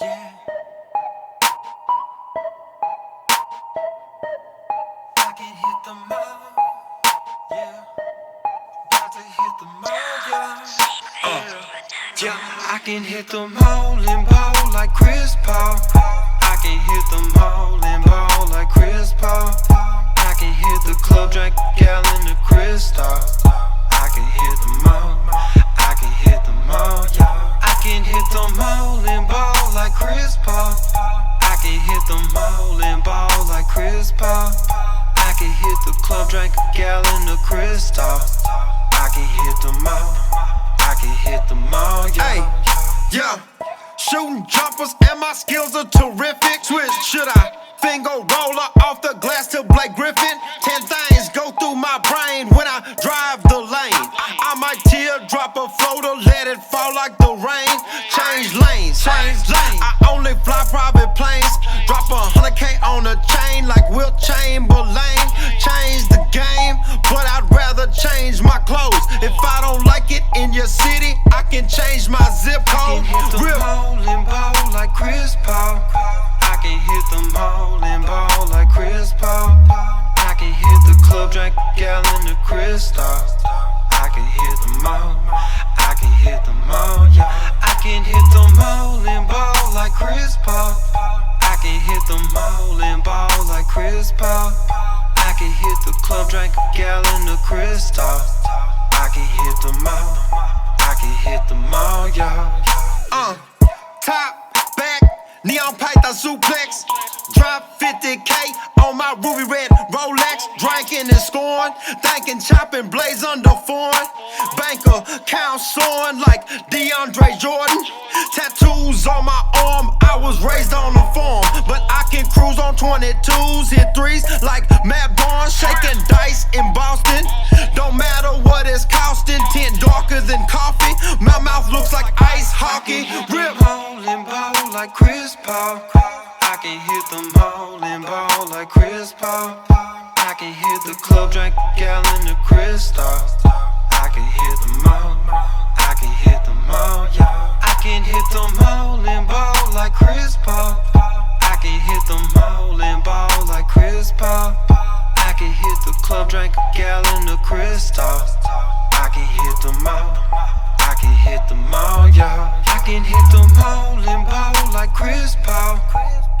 Yeah. I can hit the mall. Yeah. About to hit the mall, yeah. Yeah, I can hit the mall and ball like Chris Paul. I can hit the mall and ball like Chris Paul. I can hit the club, drink a gallon of Crystal. I can hit the mall. I can hit the mall, yeah. I can hit the mall and ball like Chris Paul. I can hit the mall and ball like Chris Paul. I can hit the club, drink a gallon of Crystal. I can hit the mall. I can hit the mall, yeah. Hey, yeah. Shooting jumpers and my skills are terrific. Twist, should I finger roller off the glass to Blake Griffin? 10 things go through my brain when I drive the lane. I might teardrop a floater, let it fall like the rain. Change lanes, I only fly private planes. Drop 100K on a chain like Wilt Chamberlain. Change the game, but I'd rather change my clothes. If I don't like it in your city, I can change my zip I code. can hit the mall and ball like Chris Paul. I can hit the mall and ball like Chris Paul. I can hit the club, drink a gallon of Crystal. I can hit the mall. I can hit the mall, yeah. I can hit the mall and ball like Chris Paul. I can hit the mall and ball like Chris Paul. I can hit the club, drink a gallon of Crystal. I can hit the mall. I can hit the mall, yeah. Top, back, neon python suplex. Drop 50K on my ruby red Rolex. Drinking and scoring, thinking chopping blades under foreign. Bank account soaring like DeAndre Jordan. Tattoos on my arm, I was raised on the farm. But I can cruise on 22s, hit threes like Matt Barnes. Shaking dice in Boston, don't matter what it's costing. 10 darker than coffee, my mouth looks like ice hockey. Rip And ball like Chris Paul. I can hit the mall and ball like Chris Paul. I can hit the club, drink a gallon of Crystal. I can hit the mall. I can hit the mall, yeah. I can hit the mall and ball like Chris Paul. I can hit the mall and ball like Chris Paul. I can hit the club, drink a gallon of Crystal. I can hit the mall. I can hit the mall, yeah. I can hit the mall and ball like Chris Paul.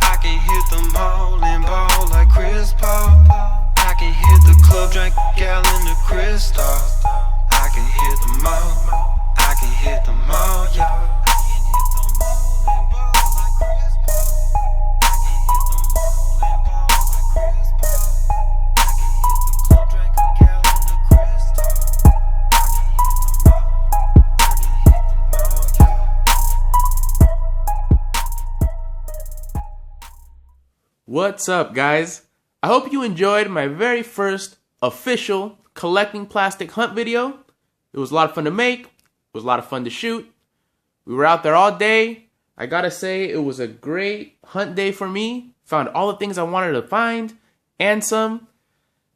I can hit the mall and ball like Chris Paul. I can hit the club, drink a gallon of Crystal. I can hit the mall. I can hit the mall, yeah. What's up, guys? I hope you enjoyed my very first official collecting plastic hunt video. It was a lot of fun to make. It was a lot of fun to shoot. We were out there all day. I gotta say, it was a great hunt day for me. Found all the things I wanted to find and some.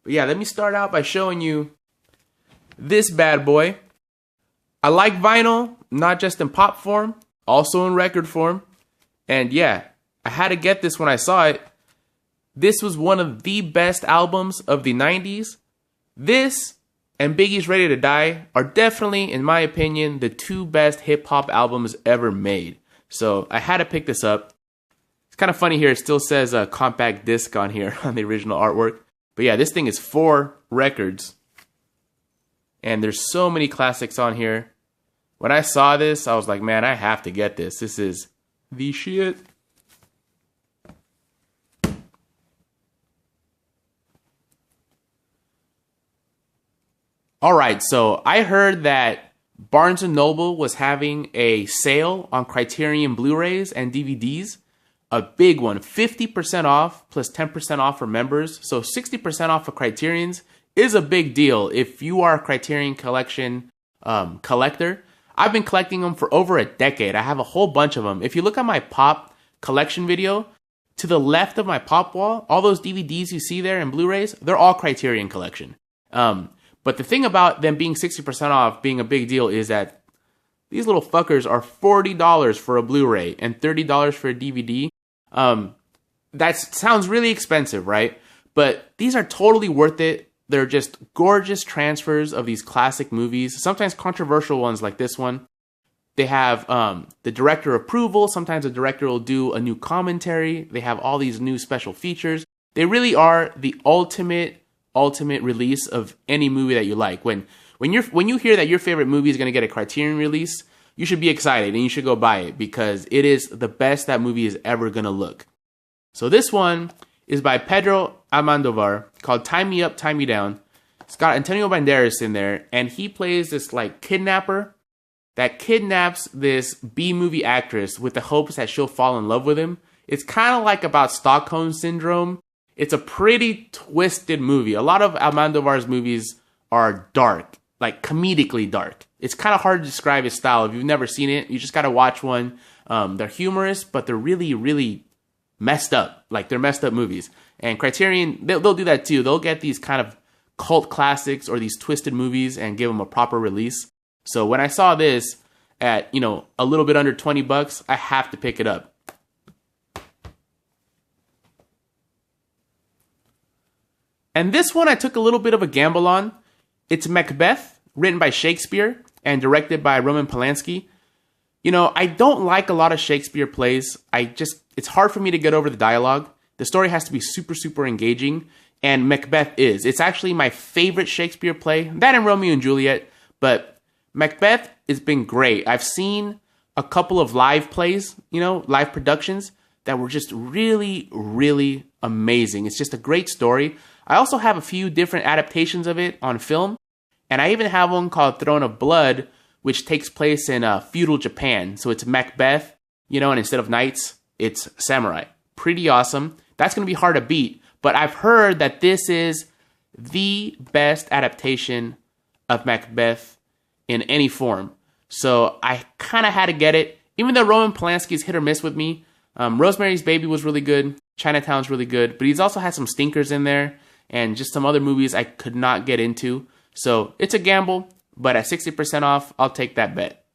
But yeah, let me start out by showing you this bad boy. I like vinyl, not just in pop form, also in record form. And yeah, I had to get this when I saw it. This was one of the best albums of the 90s. This and Biggie's Ready to Die are definitely, in my opinion, the two best hip-hop albums ever made. So I had to pick this up. It's kind of funny here. It still says a compact disc on here on the original artwork. But yeah, this thing is 4 records. And there's so many classics on here. When I saw this, I was like, man, I have to get this. This is the shit. Alright, so I heard that Barnes & Noble was having a sale on Criterion Blu-rays and DVDs. A big one, 50% off plus 10% off for members. So 60% off for Criterions is a big deal if you are a Criterion Collection collector. I've been collecting them for over a decade. I have a whole bunch of them. If you look at my Pop collection video, to the left of my Pop wall, all those DVDs you see there and Blu-rays, they're all Criterion Collection. But the thing about them being 60% off being a big deal is that These little fuckers are $40 for a Blu-ray and $30 for a DVD. That sounds really expensive, right? But these are totally worth it. They're just gorgeous transfers of these classic movies, sometimes controversial ones like this one. They have the director approval. Sometimes the director will do a new commentary. They have all these new special features. They really are the ultimate release of any movie that you like. When you hear that your favorite movie is going to get a Criterion release, you should be excited and you should go buy it because it is the best that movie is ever going to look. So this one is by Pedro Almodovar, called Tie Me Up, Tie Me Down. It's got Antonio Banderas in there, and he plays this like kidnapper that kidnaps this B-movie actress with the hopes that she'll fall in love with him. It's kind of like about Stockholm Syndrome. It's a pretty twisted movie. A lot of Almodovar's movies are dark, like comedically dark. It's kind of hard to describe his style. If you've never seen it, you just got to watch one. They're humorous, but they're really, really messed up. Like, they're messed up movies. And Criterion, they'll do that too. They'll get these kind of cult classics or these twisted movies and give them a proper release. So when I saw this at, a little bit under $20, I have to pick it up. And this one I took a little bit of a gamble on. It's Macbeth, written by Shakespeare and directed by Roman Polanski. I don't like a lot of Shakespeare plays. It's hard for me to get over the dialogue. The story has to be super, super engaging. And Macbeth is. It's actually my favorite Shakespeare play. That and Romeo and Juliet. But Macbeth has been great. I've seen a couple of live plays, live productions that were just really, really amazing. It's just a great story. I also have a few different adaptations of it on film. And I even have one called Throne of Blood, which takes place in feudal Japan. So it's Macbeth, and instead of knights, it's samurai. Pretty awesome. That's going to be hard to beat. But I've heard that this is the best adaptation of Macbeth in any form. So I kind of had to get it. Even though Roman Polanski is hit or miss with me, Rosemary's Baby was really good. Chinatown's really good. But he's also had some stinkers in there and just some other movies I could not get into. So it's a gamble, but at 60% off, I'll take that bet.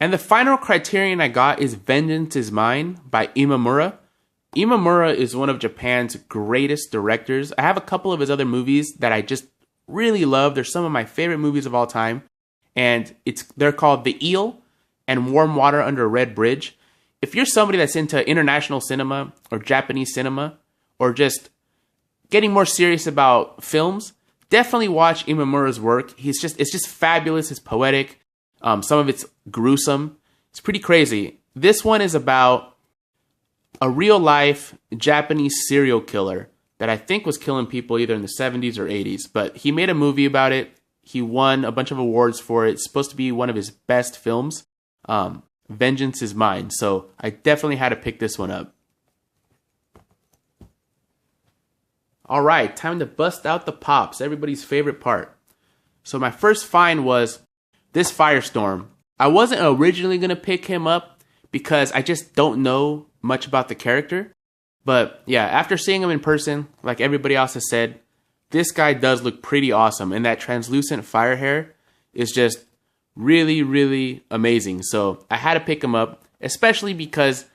And the final Criterion I got is Vengeance is Mine by Imamura. Imamura is one of Japan's greatest directors. I have a couple of his other movies that I just really love. They're some of my favorite movies of all time. And they're called The Eel and Warm Water Under a Red Bridge. If you're somebody that's into international cinema or Japanese cinema or just getting more serious about films, definitely watch Imamura's work. It's just fabulous. It's poetic. Some of it's gruesome. It's pretty crazy. This one is about a real-life Japanese serial killer that I think was killing people either in the 70s or 80s. But he made a movie about it. He won a bunch of awards for it. It's supposed to be one of his best films. Vengeance is Mine. So I definitely had to pick this one up. All right, time to bust out the pops, everybody's favorite part. So my first find was this Firestorm. I wasn't originally going to pick him up because I just don't know much about the character. But yeah, after seeing him in person, like everybody else has said, this guy does look pretty awesome. And that translucent fire hair is just really, really amazing. So I had to pick him up, especially because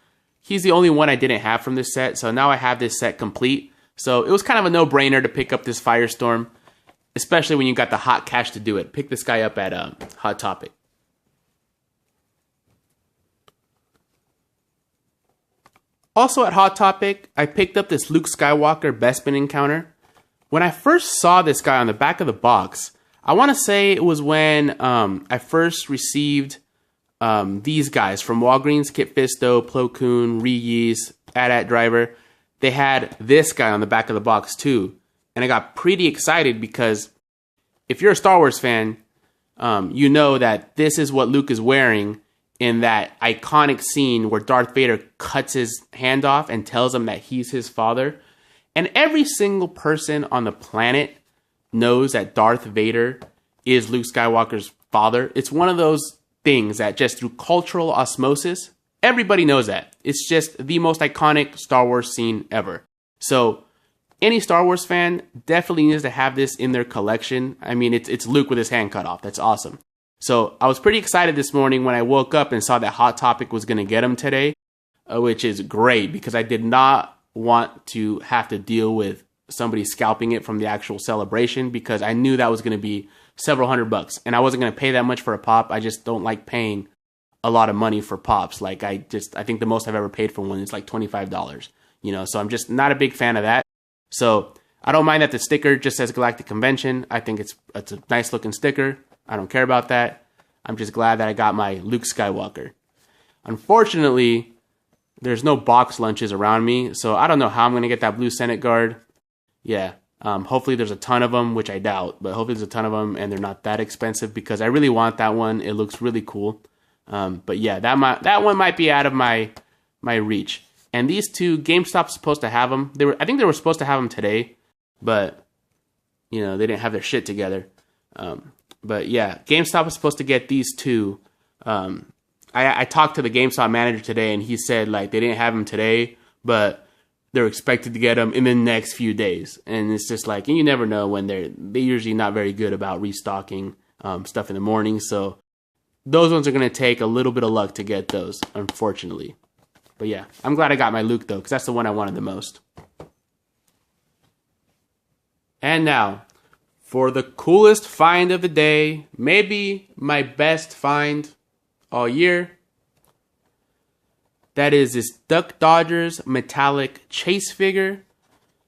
he's the only one I didn't have from this set. So now I have this set complete. So it was kind of a no-brainer to pick up this Firestorm, especially when you got the hot cash to do it. Pick this guy up at Hot Topic. Also at Hot Topic, I picked up this Luke Skywalker Bespin encounter. When I first saw this guy on the back of the box, I want to say it was when I first received these guys from Walgreens, Kit Fisto, Plo Koon, Reese, AT-AT Driver. They had this guy on the back of the box too. And I got pretty excited because if you're a Star Wars fan, you know that this is what Luke is wearing in that iconic scene where Darth Vader cuts his hand off and tells him that he's his father. And every single person on the planet knows that Darth Vader is Luke Skywalker's father. It's one of those things that just through cultural osmosis, everybody knows that. It's just the most iconic Star Wars scene ever. So any Star Wars fan definitely needs to have this in their collection. I mean, it's Luke with his hand cut off. That's awesome. So I was pretty excited this morning when I woke up and saw that Hot Topic was going to get him today, which is great because I did not want to have to deal with somebody scalping it from the actual celebration because I knew that was going to be several $100, and I wasn't going to pay that much for a pop. I just don't like paying a lot of money for pops. Like I think the most I've ever paid for one is like $25, so I'm just not a big fan of that. So I don't mind that the sticker just says Galactic Convention. I think it's a nice looking sticker. I don't care about that. I'm just glad that I got my Luke Skywalker. Unfortunately, there's no box lunches around me, so I don't know how I'm going to get that blue Senate guard. Yeah, hopefully there's a ton of them, which I doubt, but hopefully there's a ton of them and they're not that expensive because I really want that one. It looks really cool. But yeah, that one might be out of my reach. And these two, GameStop's supposed to have them. I think they were supposed to have them today, but they didn't have their shit together. But yeah, GameStop was supposed to get these two. I talked to the GameStop manager today, and he said like they didn't have them today, but they're expected to get them in the next few days. And it's just like, and you never know when they're usually not very good about restocking stuff in the morning. So those ones are going to take a little bit of luck to get those, unfortunately. But yeah, I'm glad I got my Luke though, because that's the one I wanted the most. And now, for the coolest find of the day, maybe my best find all year. That is this Duck Dodgers metallic chase figure.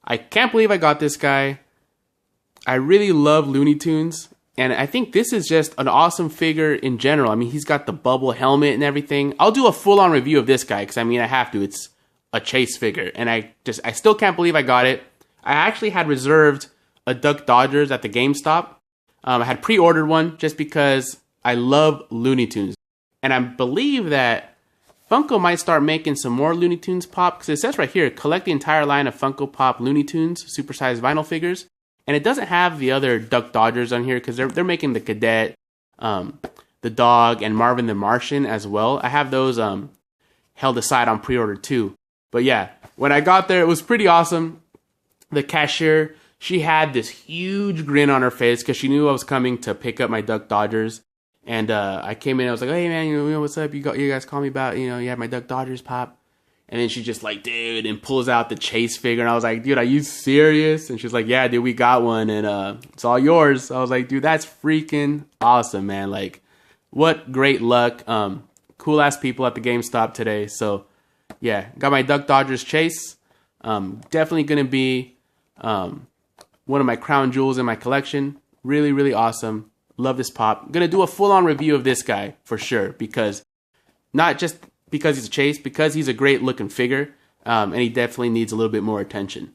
I can't believe I got this guy. I really love Looney Tunes, and I think this is just an awesome figure in general. I mean, he's got the bubble helmet and everything. I'll do a full-on review of this guy because I have to. It's a chase figure, and I still can't believe I got it. I actually had reserved a Duck Dodgers at the GameStop. I had pre-ordered one just because I love Looney Tunes. And I believe that Funko might start making some more Looney Tunes pop, because it says right here, collect the entire line of Funko Pop Looney Tunes supersized vinyl figures. And it doesn't have the other Duck Dodgers on here because they're making the Cadet, the Dog, and Marvin the Martian as well. I have those held aside on pre-order too. But yeah, when I got there, it was pretty awesome. The cashier, she had this huge grin on her face because she knew I was coming to pick up my Duck Dodgers. And I came in, I was like, hey man, what's up? You guys call me about, you had my Duck Dodgers pop. And then she's just like, dude, and pulls out the chase figure. And I was like, dude, are you serious? And she's like, yeah, dude, we got one and it's all yours. I was like, dude, that's freaking awesome, man. Like, what great luck. Cool ass people at the GameStop today. So yeah, got my Duck Dodgers chase. Definitely gonna be one of my crown jewels in my collection. Really, really awesome. Love this pop. I'm gonna do a full-on review of this guy for sure, because not just because he's a chase, because he's a great looking figure, and he definitely needs a little bit more attention.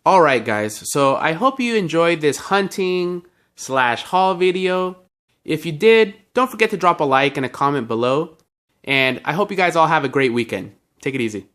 Alright guys, so I hope you enjoyed this hunting/haul video. If you did, don't forget to drop a like and a comment below, and I hope you guys all have a great weekend. Take it easy.